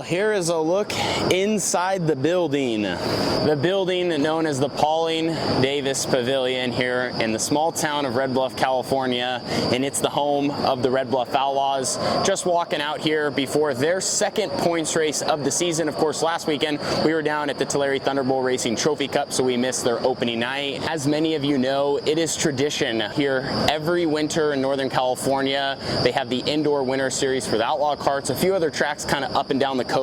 Here is a look inside the building. The building known as the Pauline Davis Pavilion here in the small town of Red Bluff, California, and it's the home of the Red Bluff Outlaws. Just walking out here before their second points race of the season. Of course, last weekend we were down at the Tulare Thunderbolt Racing Trophy Cup, so we missed their opening night. As many of you know, it is tradition here every winter in Northern California. They have the indoor winter series for the Outlaw carts. A few other tracks kind of up and down the coast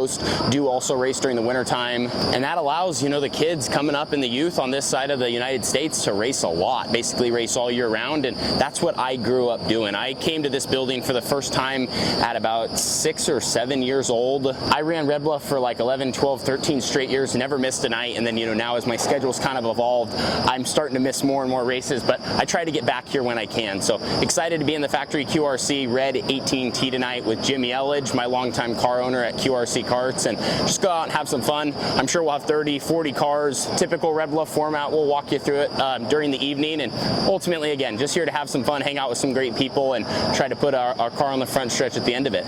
do also race during the winter time, and that allows, you know, the kids coming up in the youth on this side of the United States to race a lot, basically race all year round, and that's what I grew up doing. I came to this building for the first time at about 6 or 7 years old. I ran Red Bluff for like 11, 12, 13 straight years, never missed a night, and then, you know, now as my schedule's kind of evolved, I'm starting to miss more and more races, but I try to get back here when I can. So excited to be in the factory QRC Red 18T tonight with Jimmy Elledge, my longtime car owner at QRC Karts, and just go out and have some fun. I'm sure we'll have 30, 40 cars, typical Red Bluff format. We'll walk you through it during the evening, and ultimately, again, just here to have some fun, hang out with some great people, and try to put our car on the front stretch at the end of it.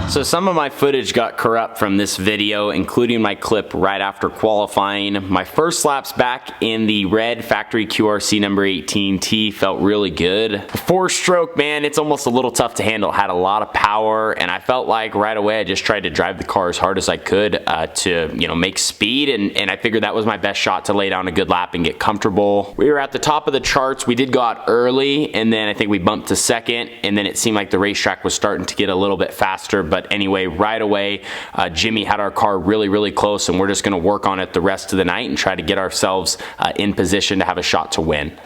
So some of my footage got corrupt from this video, including my clip right after qualifying. My first laps back in the red factory QRC number 18T felt really good. Four stroke, man, it's almost a little tough to handle. It had a lot of power, and I felt like right away I just tried to drive the car as hard as I could to, you know, make speed, and I figured that was my best shot to lay down a good lap and get comfortable. We were at the top of the charts. We did go out early, and then I think we bumped to second, and then it seemed like the racetrack was starting to get a little bit faster, but anyway, right away, Jimmy had our car really close, and we're just going to work on it the rest of the night and try to get ourselves in position to have a shot to win.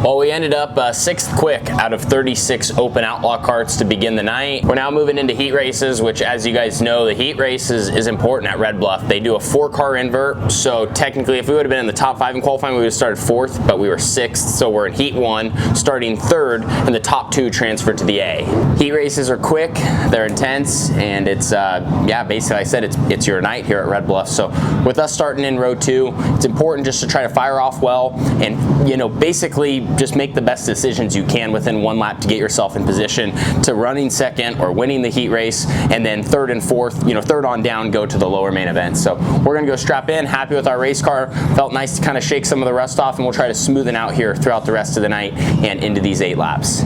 Well, we ended up 6th quick out of 36 open outlaw carts to begin the night. We're now moving into heat races, which, as you guys know, the heat races is important at Red Bluff. They do a 4-car invert, so technically if we would have been in the top 5 in qualifying, we would have started 4th, but we were 6th, so we're in heat 1, starting 3rd, and the top 2 transfer to the A. Heat races are quick, they're intense, and it's, yeah, basically I said it's your night here at Red Bluff. So with us starting in row 2, it's important just to try to fire off well and, you know, basically just make the best decisions you can within 1 lap to get yourself in position to running 2nd or winning the heat race, and then 3rd and 4th, you know, 3rd on down, go to the lower main event. So we're gonna go strap in, happy with our race car. Felt nice to kind of shake some of the rust off, and we'll try to smoothen out here throughout the rest of the night and into these 8 laps.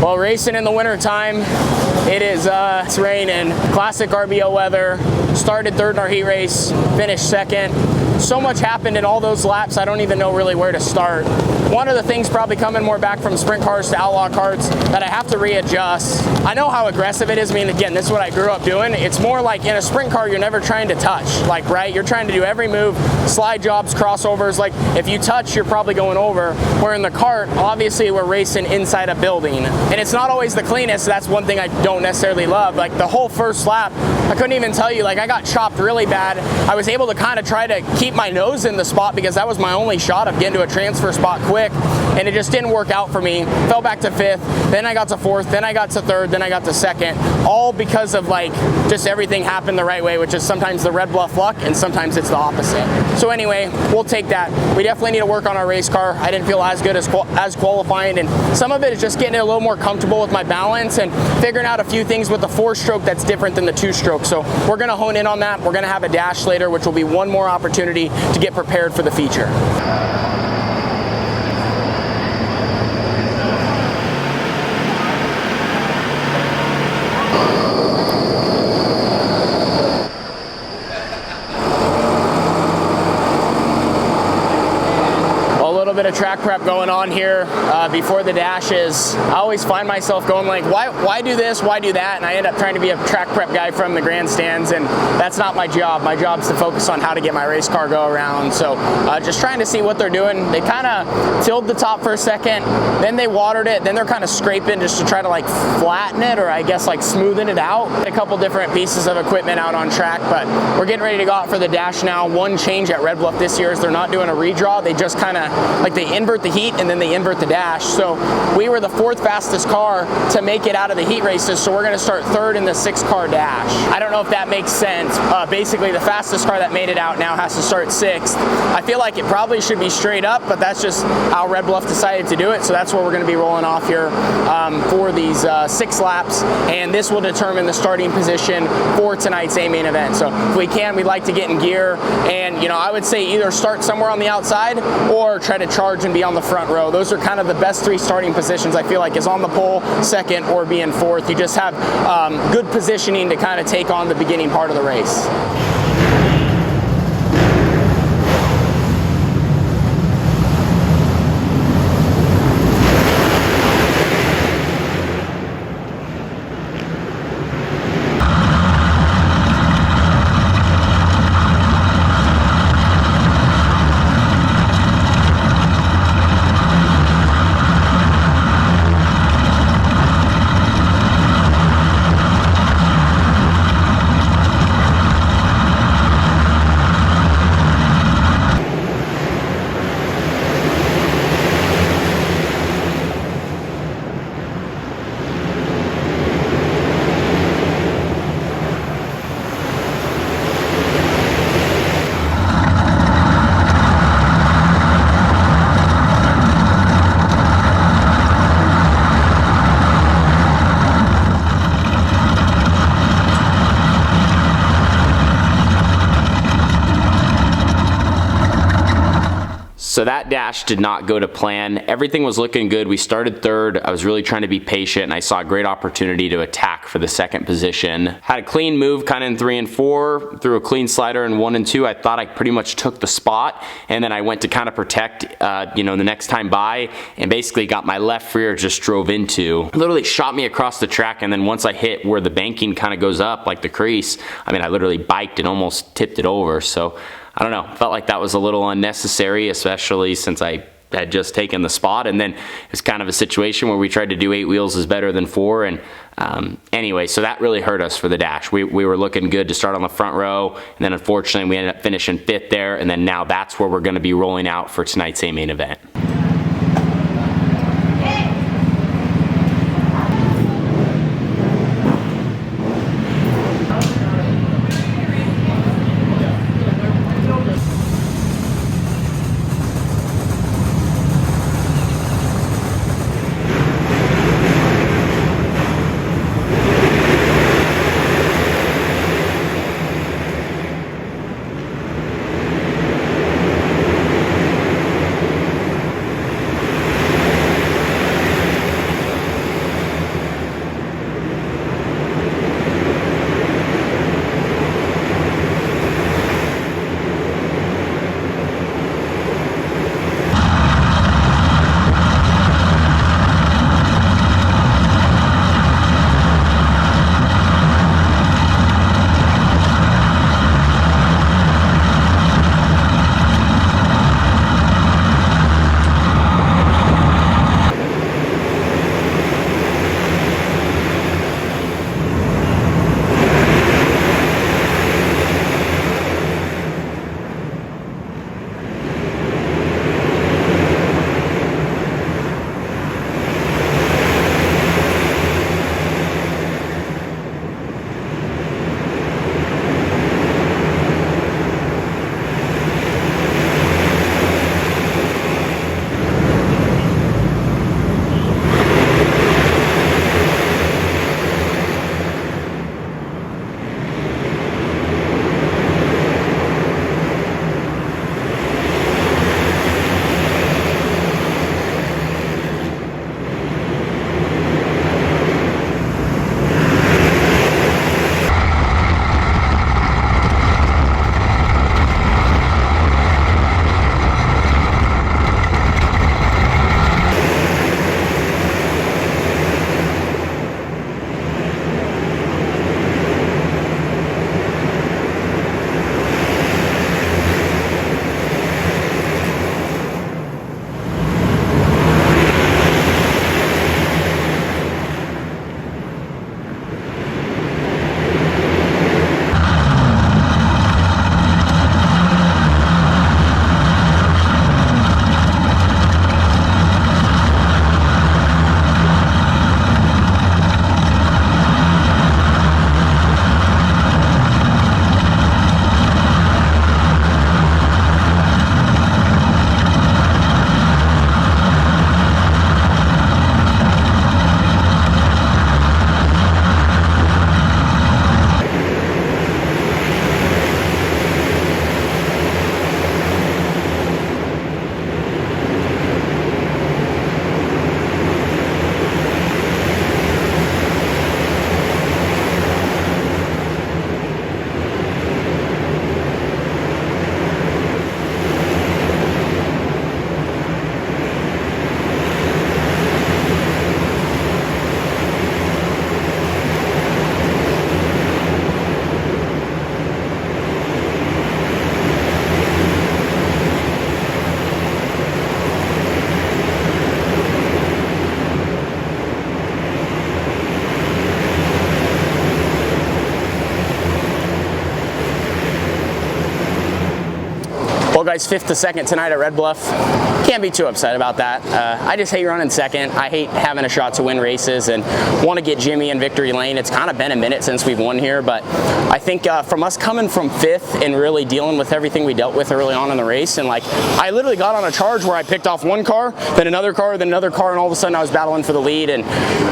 Well, racing in the winter time, it's raining. Classic RBO weather. Started third in our heat race, finished second. So much happened in all those laps, I don't even know really where to start. One of the things probably coming more back from sprint cars to outlaw carts that I have to readjust. I know how aggressive it is. I mean, again, this is what I grew up doing. It's more like in a sprint car, you're never trying to touch, like, right? You're trying to do every move, slide jobs, crossovers. Like, if you touch, you're probably going over. Where in the cart, obviously, we're racing inside a building. And it's not always the cleanest. That's one thing I don't necessarily love. Like, the whole first lap, I couldn't even tell you, like, I got chopped really bad. I was able to kind of try to keep my nose in the spot because that was my only shot of getting to a transfer spot quick, and it just didn't work out for me. Fell back to fifth, then I got to fourth, then I got to third, then I got to second, all because of like just everything happened the right way, which is sometimes the Red Bluff luck and sometimes it's the opposite. So anyway, we'll take that. We definitely need to work on our race car. I didn't feel as good as qualifying, and some of it is just getting a little more comfortable with my balance and figuring out a few things with the 4-stroke that's different than the 2-stroke. So we're gonna hone in on that. We're gonna have a dash later, which will be one more opportunity to get prepared for the feature. Bit of track prep going on here before the dashes. I always find myself going like, why do this, why do that? And I end up trying to be a track prep guy from the grandstands, and that's not my job. My job is to focus on how to get my race car go around. So just trying to see what they're doing. They kind of tilled the top for a second, then they watered it, then they're kind of scraping just to try to like flatten it, or I guess like smoothing it out. A couple different pieces of equipment out on track, but we're getting ready to go out for the dash now. One change at Red Bluff this year is they're not doing a redraw. They just kind of like they invert the heat and then they invert the dash. So we were the 4th fastest car to make it out of the heat races, so we're going to start 3rd in the 6-car dash. I don't know if that makes sense. Basically, the fastest car that made it out now has to start 6th. I feel like it probably should be straight up, but that's just how Red Bluff decided to do it, so that's where we're going to be rolling off here for these 6 laps, and this will determine the starting position for tonight's A-main event. So if we can, we'd like to get in gear, and I would say either start somewhere on the outside or try to charge and be on the front row. Those are kind of the best 3 starting positions, I feel like, is on the pole, 2nd, or being 4th. You just have good positioning to kind of take on the beginning part of the race. So that dash did not go to plan. Everything was looking good. We started 3rd. I was really trying to be patient, and I saw a great opportunity to attack for the 2nd position. Had a clean move kind of in 3 and 4, threw a clean slider in 1 and 2. I thought I pretty much took the spot, and then I went to kind of protect, the next time by, and basically got my left rear just drove into. Literally shot me across the track, and then once I hit where the banking kind of goes up, like the crease, I literally biked and almost tipped it over. So I don't know, felt like that was a little unnecessary, especially since I had just taken the spot, and then it's kind of a situation where we tried to do 8 wheels is better than 4, and anyway, so that really hurt us for the dash. We were looking good to start on the front row, and then unfortunately we ended up finishing 5th there, and then now that's where we're going to be rolling out for tonight's A-main event. Well guys, 5th to 2nd tonight at Red Bluff. Can't be too upset about that. I just hate running 2nd. I hate having a shot to win races and want to get Jimmy in victory lane. It's kind of been a minute since we've won here, but I think from us coming from 5th and really dealing with everything we dealt with early on in the race, and like I literally got on a charge where I picked off one car, then another car, then another car, and all of a sudden I was battling for the lead and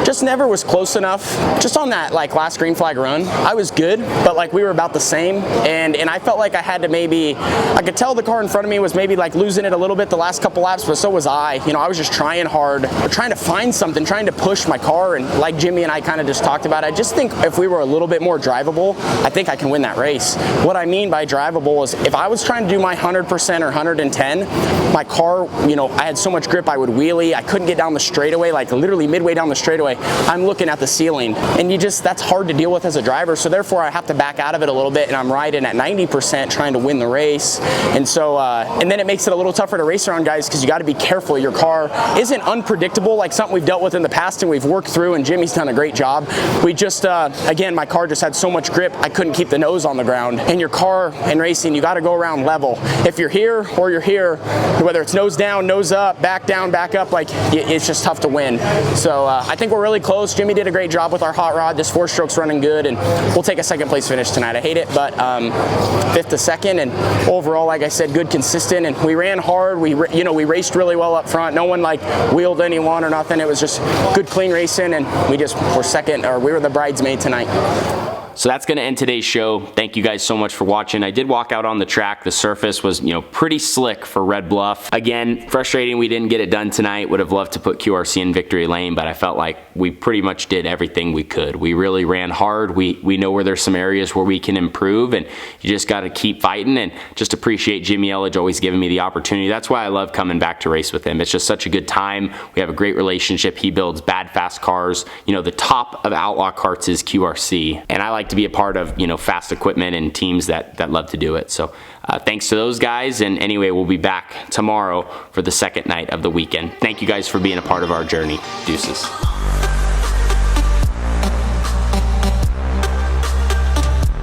just never was close enough. Just on that like last green flag run, I was good, but like we were about the same, and I felt like I had to maybe, I could tell the car in front of me was maybe like losing it a little bit the last couple laps, but so was I. You know, I was just trying hard, trying to find something, trying to push my car, and like Jimmy and I kind of just talked about, I just think if we were a little bit more drivable, I think I can win that race. What I mean by drivable is if I was trying to do my 100% or 110, my car, you know, I had so much grip I would wheelie, I couldn't get down the straightaway, like literally midway down the straightaway, I'm looking at the ceiling, and that's hard to deal with as a driver, so therefore I have to back out of it a little bit, and I'm riding at 90% trying to win the race, and so, and then it makes it a little tougher to race around, guys, because you got to be careful. Your car isn't unpredictable, like something we've dealt with in the past and we've worked through, and Jimmy's done a great job. We just, again, my car just had so much grip, I couldn't keep the nose on the ground, and your car in racing, you got to go around level. If you're here or you're here, whether it's nose down, nose up, down, back up, like it's just tough to win. So I think we're really close. Jimmy did a great job with our hot rod. This 4-stroke's running good, and we'll take a 2nd place finish tonight. I hate it, but 5th to 2nd, and overall, like I said, good, consistent, and we ran hard. We raced really well up front. No one like wheeled anyone or nothing. It was just good, clean racing, and we were 2nd, or we were the bridesmaid tonight. So that's going to end today's show. Thank you guys so much for watching. I did walk out on the track. The surface was, you know, pretty slick for Red Bluff. Again, frustrating we didn't get it done tonight. Would have loved to put QRC in victory lane, but I felt like we pretty much did everything we could. We really ran hard. We know where there's some areas where we can improve, and you just got to keep fighting, and just appreciate Jimmy Elledge always giving me the opportunity. That's why I love coming back to race with him. It's just such a good time. We have a great relationship. He builds bad, fast cars. You know, the top of Outlaw Karts is QRC, and I like to be a part of, you know, fast equipment and teams that love to do it. So thanks to those guys, and anyway, we'll be back tomorrow for the 2nd night of the weekend. Thank you guys for being a part of our journey. Deuces.